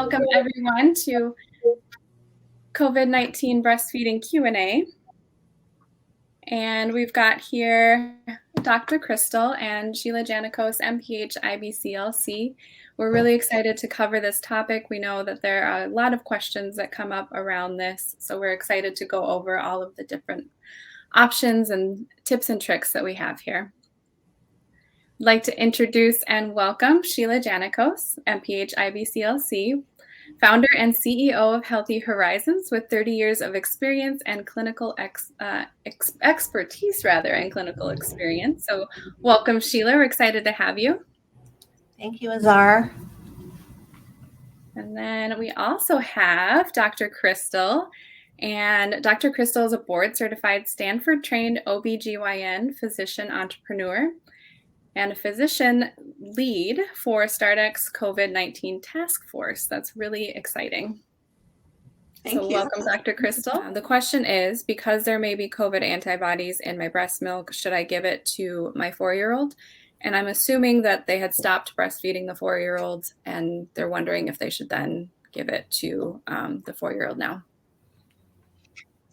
welcome everyone to COVID-19 breastfeeding Q&A. And we've got here Dr. Crystal and Sheila Janakos, MPH, IBCLC. We're really excited to cover this topic. We know that there are a lot of questions that come up around this, so we're excited to go over all of the different options and tips and tricks that we have here. I'd like to introduce and welcome Sheila Janakos, MPH, IBCLC, founder and CEO of Healthy Horizons with 30 years of experience and clinical expertise and clinical experience. So welcome, Sheila. We're excited to have you. Thank you, Azar. And then we also have Dr. Crystal. And Dr. Crystal is a board-certified Stanford-trained OBGYN physician entrepreneur and a physician lead for StartX COVID-19 task force. That's really exciting. Thank you. Welcome, Dr. Crystal. The question is, because there may be COVID antibodies in my breast milk, should I give it to my 4-year-old? And I'm assuming that they had stopped breastfeeding the 4-year-old and they're wondering if they should then give it to the 4-year-old now.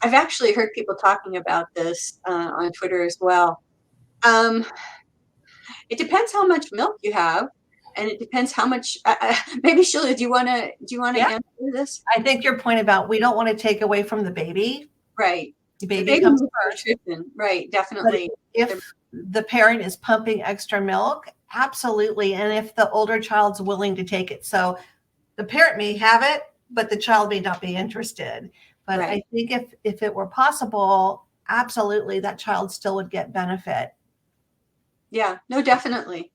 I've actually heard people talking about this on Twitter as well. It depends how much milk you have, and it depends how much. Maybe Sheila, do you want to answer this? I think your point about we don't want to take away from the baby. Right. The baby comes first. Right. Definitely. But if the parent is pumping extra milk, absolutely, and if the older child's willing to take it, so the parent may have it, but the child may not be interested. But I think if it were possible, absolutely, that child still would get benefit. Yeah, no, definitely.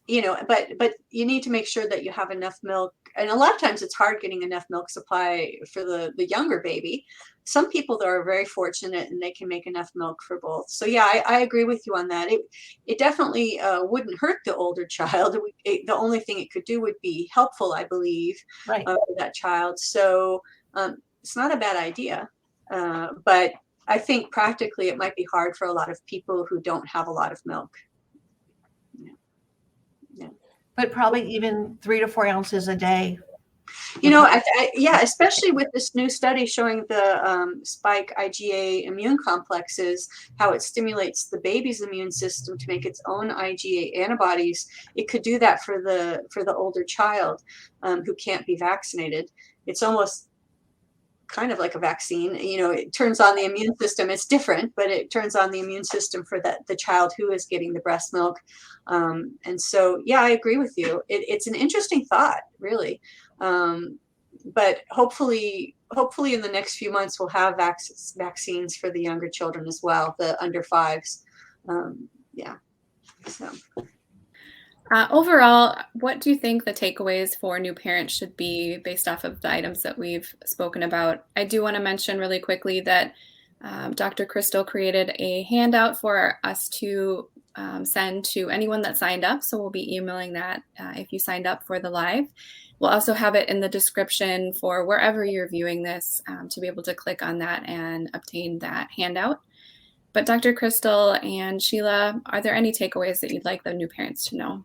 You know, but you need to make sure that you have enough milk. And a lot of times it's hard getting enough milk supply for the younger baby. Some people though are very fortunate and they can make enough milk for both. So yeah, I agree with you on that. It definitely wouldn't hurt the older child. The only thing it could do would be helpful, I believe, for that child. So it's not a bad idea, but I think practically it might be hard for a lot of people who don't have a lot of milk. Yeah. But probably even 3 to 4 ounces a day. You know, yeah, especially with this new study showing the spike IgA immune complexes, how it stimulates the baby's immune system to make its own IgA antibodies. It could do that for the older child who can't be vaccinated. It's almost kind of like a vaccine. You know, it turns on the immune system. It's different, but it turns on the immune system for the child who is getting the breast milk. And so, yeah, I agree with you. It's an interesting thought, really. But hopefully in the next few months, we'll have vaccines for the younger children as well, the under 5s. Yeah. So. Overall, what do you think the takeaways for new parents should be based off of the items that we've spoken about? I do want to mention really quickly that Dr. Crystal created a handout for us to send to anyone that signed up. So we'll be emailing that if you signed up for the live. We'll also have it in the description for wherever you're viewing this to be able to click on that and obtain that handout. But Dr. Crystal and Sheila, are there any takeaways that you'd like the new parents to know?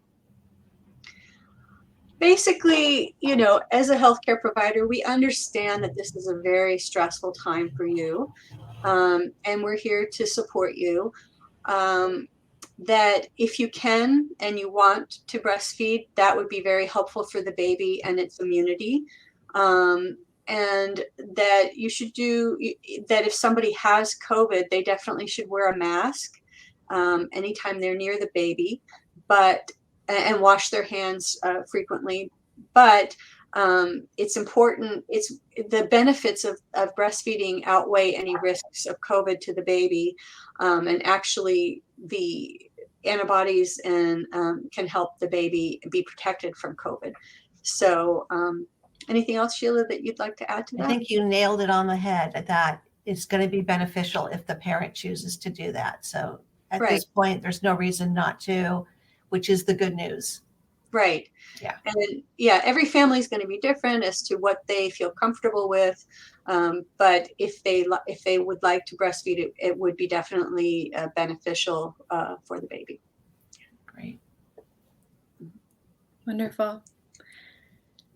Basically, you know, as a healthcare provider, we understand that this is a very stressful time for you, and we're here to support you. That if you can and you want to breastfeed, that would be very helpful for the baby and its immunity. And that you should that if somebody has COVID, they definitely should wear a mask anytime they're near the baby, and wash their hands frequently. But it's important. The benefits of breastfeeding outweigh any risks of COVID to the baby, and actually the antibodies and can help the baby be protected from COVID. So anything else, Sheila, that you'd like to add to that? I think you nailed it on the head, that it's going to be beneficial if the parent chooses to do that. So at this point, there's no reason not to, which is the good news. Right. Yeah. And yeah, every family is going to be different as to what they feel comfortable with. But if they would like to breastfeed, it would be definitely beneficial for the baby. Great. Wonderful.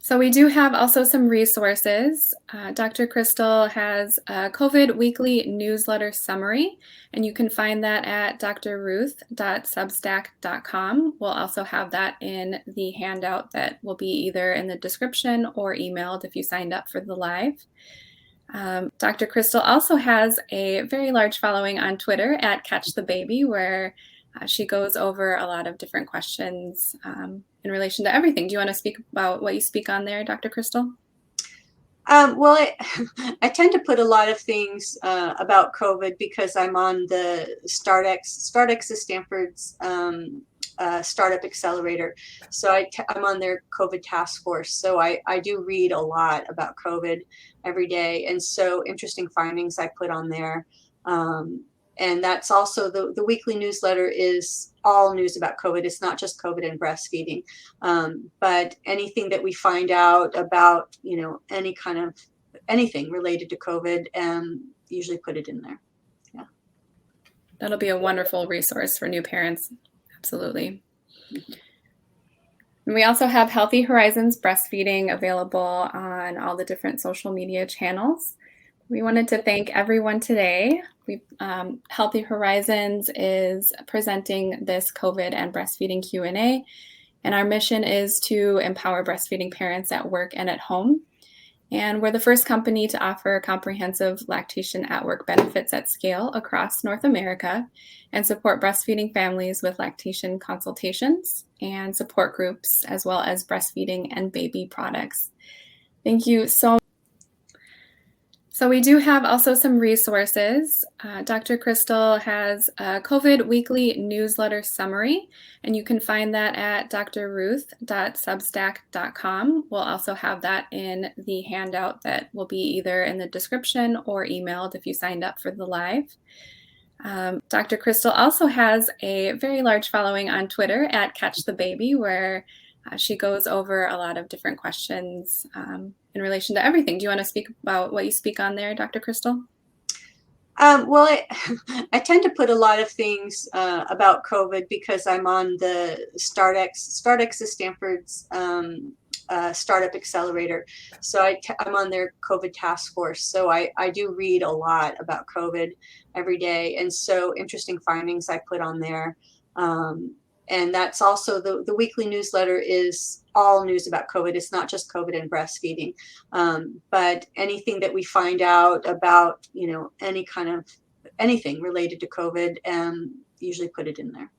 So we do have also some resources. Dr. Crystal has a COVID weekly newsletter summary, and you can find that at drruth.substack.com. We'll also have that in the handout that will be either in the description or emailed if you signed up for the live. Dr. Crystal also has a very large following on Twitter at Catch the Baby, where she goes over a lot of different questions in relation to everything. Do you want to speak about what you speak on there, Dr. Crystal? Well, I tend to put a lot of things about COVID because I'm on the StartX. StartX is Stanford's startup accelerator. So I'm on their COVID task force. So I do read a lot about COVID every day. And so interesting findings I put on there. And that's also the weekly newsletter is all news about COVID. It's not just COVID and breastfeeding, but anything that we find out about, any kind of anything related to COVID, usually put it in there. Yeah. That'll be a wonderful resource for new parents. Absolutely. And we also have Healthy Horizons breastfeeding available on all the different social media channels. We wanted to thank everyone today. Healthy Horizons is presenting this COVID and breastfeeding Q&A, and our mission is to empower breastfeeding parents at work and at home. And we're the first company to offer comprehensive lactation at work benefits at scale across North America and support breastfeeding families with lactation consultations and support groups, as well as breastfeeding and baby products. Thank you so much. So we do have also some resources. Dr. Crystal has a COVID weekly newsletter summary, and you can find that at drruth.substack.com. We'll also have that in the handout that will be either in the description or emailed if you signed up for the live. Dr. Crystal also has a very large following on Twitter at Catch the Baby, where she goes over a lot of different questions in relation to everything. Do you want to speak about what you speak on there, Dr. Crystal? Well, I tend to put a lot of things about COVID because I'm on the StartX. StartX is Stanford's startup accelerator. So I'm on their COVID task force. So I do read a lot about COVID every day. And so interesting findings I put on there. And that's also the weekly newsletter is all news about COVID. It's not just COVID and breastfeeding, but anything that we find out about, any kind of anything related to COVID, usually put it in there.